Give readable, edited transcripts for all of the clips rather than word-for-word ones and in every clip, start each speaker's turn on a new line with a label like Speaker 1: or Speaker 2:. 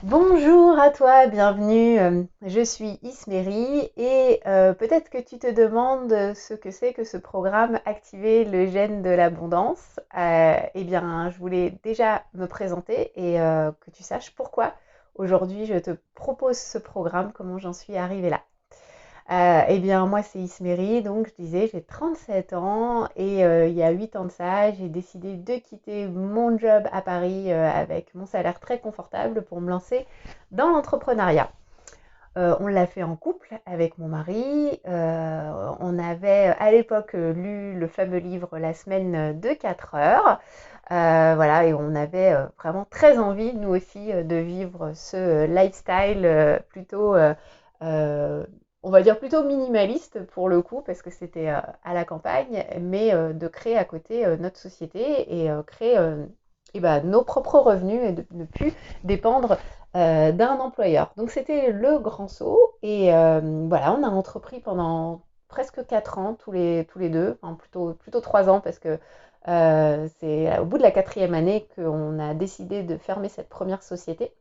Speaker 1: Bonjour à toi, bienvenue. Je suis Isméry et peut-être que tu te demandes ce que c'est que ce programme Activer le gène de l'abondance. Eh bien, je voulais déjà me présenter et que tu saches pourquoi aujourd'hui je te propose ce programme, comment j'en suis arrivée là. Eh bien, moi, c'est Isméry, donc je disais, j'ai 37 ans et il y a 8 ans de ça, j'ai décidé de quitter mon job à Paris avec mon salaire très confortable pour me lancer dans l'entrepreneuriat. On l'a fait en couple avec mon mari. On avait à l'époque lu le fameux livre La semaine de 4 heures. Voilà, et on avait vraiment très envie, nous aussi, de vivre ce lifestyle plutôt euh, on va dire plutôt minimaliste pour le coup, parce que c'était à la campagne, mais de créer à côté notre société et créer et ben, nos propres revenus et de ne plus dépendre d'un employeur. Donc c'était le grand saut et voilà, on a entrepris pendant presque 4 ans tous les deux, enfin plutôt 3 ans parce que c'est au bout de la quatrième année qu'on a décidé de fermer cette première société.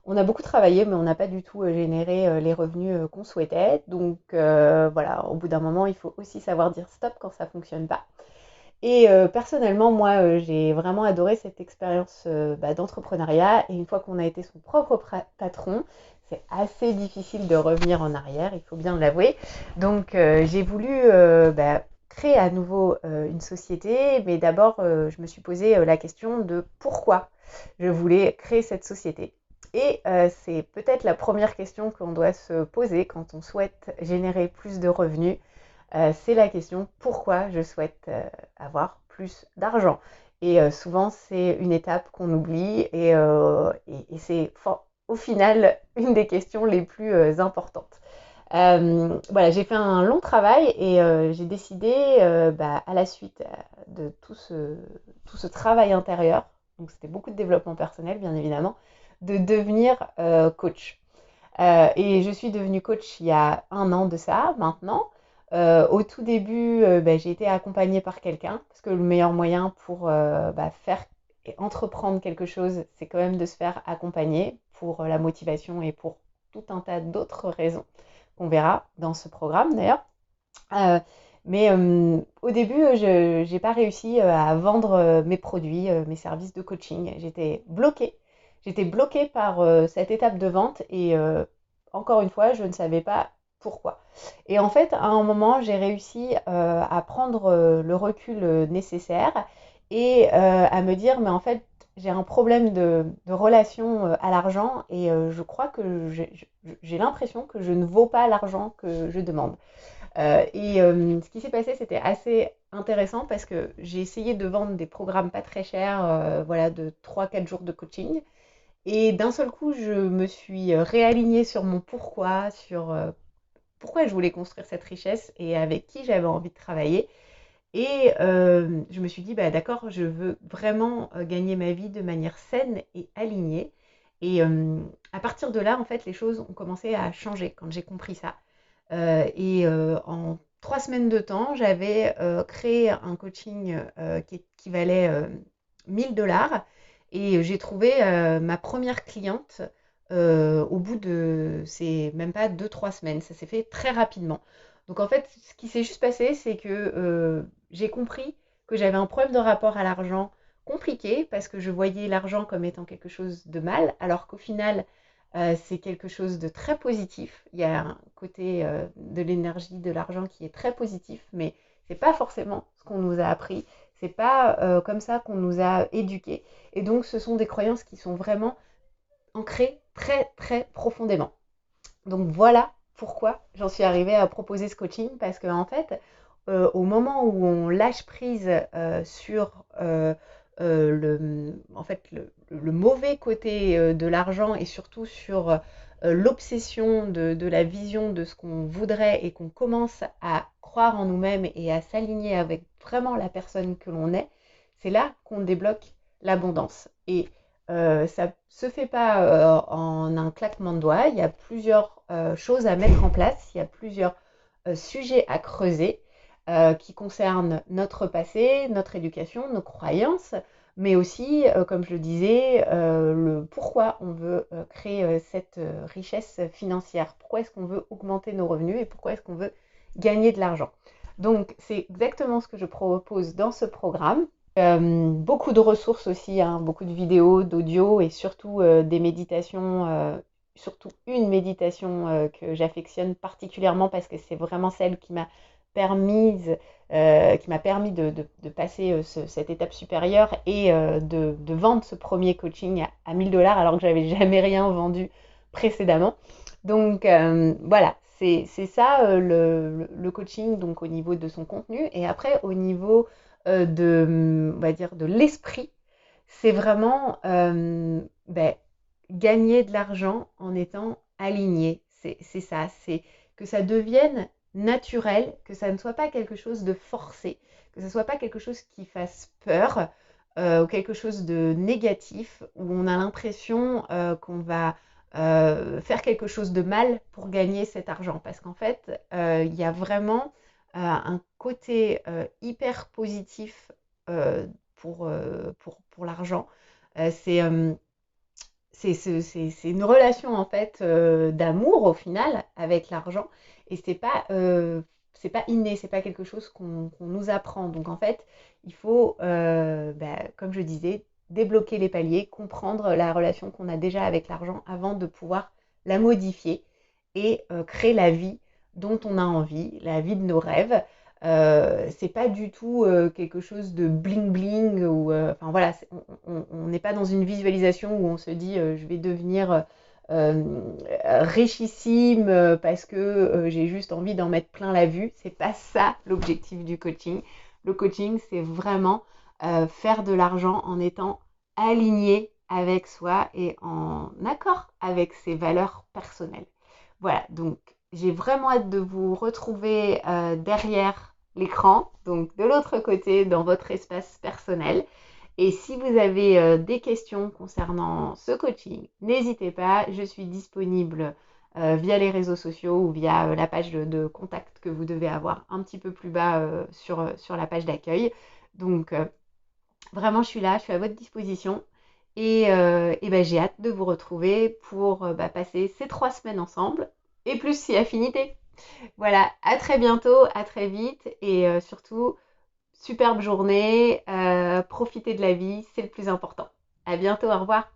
Speaker 1: On a beaucoup travaillé, mais on n'a pas du tout généré les revenus qu'on souhaitait. Donc voilà, au bout d'un moment, il faut aussi savoir dire stop quand ça fonctionne pas. Et personnellement, moi, j'ai vraiment adoré cette expérience d'entrepreneuriat. Et une fois qu'on a été son propre patron, c'est assez difficile de revenir en arrière, il faut bien l'avouer. Donc j'ai voulu créer à nouveau une société, mais d'abord, je me suis posé la question de pourquoi je voulais créer cette société. Et c'est peut-être la première question qu'on doit se poser quand on souhaite générer plus de revenus. C'est la question pourquoi je souhaite avoir plus d'argent. Et souvent, c'est une étape qu'on oublie et c'est au final une des questions les plus importantes. Voilà, j'ai fait un long travail et j'ai décidé, à la suite de tout ce travail intérieur, donc c'était beaucoup de développement personnel, bien évidemment, de devenir coach. Et je suis devenue coach il y a un an de ça, maintenant. Au tout début, j'ai été accompagnée par quelqu'un, parce que le meilleur moyen pour faire et entreprendre quelque chose, c'est quand même de se faire accompagner pour la motivation et pour tout un tas d'autres raisons qu'on verra dans ce programme d'ailleurs. Euh, mais au début, je n'ai pas réussi à vendre mes produits, mes services de coaching. J'étais bloquée. J'étais bloquée par cette étape de vente et encore une fois, je ne savais pas pourquoi. Et en fait, à un moment, j'ai réussi à prendre le recul nécessaire et à me dire, mais en fait, j'ai un problème de relation à l'argent et je crois que j'ai l'impression que je ne vaux pas l'argent que je demande. Ce qui s'est passé, c'était assez intéressant parce que j'ai essayé de vendre des programmes pas très chers, voilà, de 3 4 jours de coaching. Et d'un seul coup, je me suis réalignée sur mon pourquoi, sur pourquoi je voulais construire cette richesse et avec qui j'avais envie de travailler. Et je me suis dit, bah, d'accord, je veux vraiment gagner ma vie de manière saine et alignée. Et à partir de là, en fait, les choses ont commencé à changer quand j'ai compris ça. En 3 semaines de temps, j'avais créé un coaching qui valait 1 000 $ et j'ai trouvé ma première cliente au bout de, c'est même pas 2 3 semaines, ça s'est fait très rapidement. Donc en fait, ce qui s'est juste passé, c'est que j'ai compris que j'avais un problème de rapport à l'argent compliqué parce que je voyais l'argent comme étant quelque chose de mal, alors qu'au final, c'est quelque chose de très positif. Il y a un côté de l'énergie, de l'argent qui est très positif, mais c'est pas forcément ce qu'on nous a appris. C'est pas comme ça qu'on nous a éduqués. Et donc, ce sont des croyances qui sont vraiment ancrées très, très profondément. Donc, voilà pourquoi j'en suis arrivée à proposer ce coaching, parce qu'en fait, au moment où on lâche prise sur le mauvais côté de l'argent et surtout sur l'obsession de la vision de ce qu'on voudrait et qu'on commence à croire en nous-mêmes et à s'aligner avec vraiment la personne que l'on est, c'est là qu'on débloque l'abondance. Et ça ne se fait pas en un claquement de doigts, il y a plusieurs choses à mettre en place, il y a plusieurs sujets à creuser qui concernent notre passé, notre éducation, nos croyances, mais aussi, comme je le disais, le pourquoi on veut créer cette richesse financière, pourquoi est-ce qu'on veut augmenter nos revenus et pourquoi est-ce qu'on veut gagner de l'argent. Donc, c'est exactement ce que je propose dans ce programme. Beaucoup de ressources aussi, hein, beaucoup de vidéos, d'audio et surtout des méditations, surtout une méditation que j'affectionne particulièrement parce que c'est vraiment celle qui m'a permis de passer cette étape supérieure et de vendre ce premier coaching à 1000 $ alors que j'avais jamais rien vendu précédemment. Donc voilà, c'est ça le coaching donc au niveau de son contenu et après au niveau on va dire de l'esprit, c'est vraiment ben, gagner de l'argent en étant aligné. C'est ça, c'est que ça devienne naturel, que ça ne soit pas quelque chose de forcé, que ce ne soit pas quelque chose qui fasse peur ou quelque chose de négatif où on a l'impression qu'on va faire quelque chose de mal pour gagner cet argent. Parce qu'en fait, il y a vraiment un côté hyper positif pour l'argent. C'est c'est une relation en fait d'amour au final avec l'argent et c'est pas inné, c'est pas quelque chose qu'on nous apprend. Donc en fait, il faut, comme je disais, débloquer les paliers, comprendre la relation qu'on a déjà avec l'argent avant de pouvoir la modifier et créer la vie dont on a envie, la vie de nos rêves. C'est pas du tout quelque chose de bling bling ou enfin voilà, on n'est pas dans une visualisation où on se dit je vais devenir richissime parce que j'ai juste envie d'en mettre plein la vue. C'est pas ça l'objectif du coaching. Le coaching, c'est vraiment faire de l'argent en étant aligné avec soi et en accord avec ses valeurs personnelles. Voilà, donc j'ai vraiment hâte de vous retrouver derrière l'écran, donc de l'autre côté, dans votre espace personnel. Et si vous avez des questions concernant ce coaching, n'hésitez pas, je suis disponible via les réseaux sociaux ou via la page de contact que vous devez avoir un petit peu plus bas sur la page d'accueil. Donc vraiment, je suis là, je suis à votre disposition. Et ben, j'ai hâte de vous retrouver pour passer ces 3 semaines ensemble et plus si affinité. Voilà, à très bientôt, à très vite et surtout, superbe journée, profitez de la vie, c'est le plus important. À bientôt, au revoir.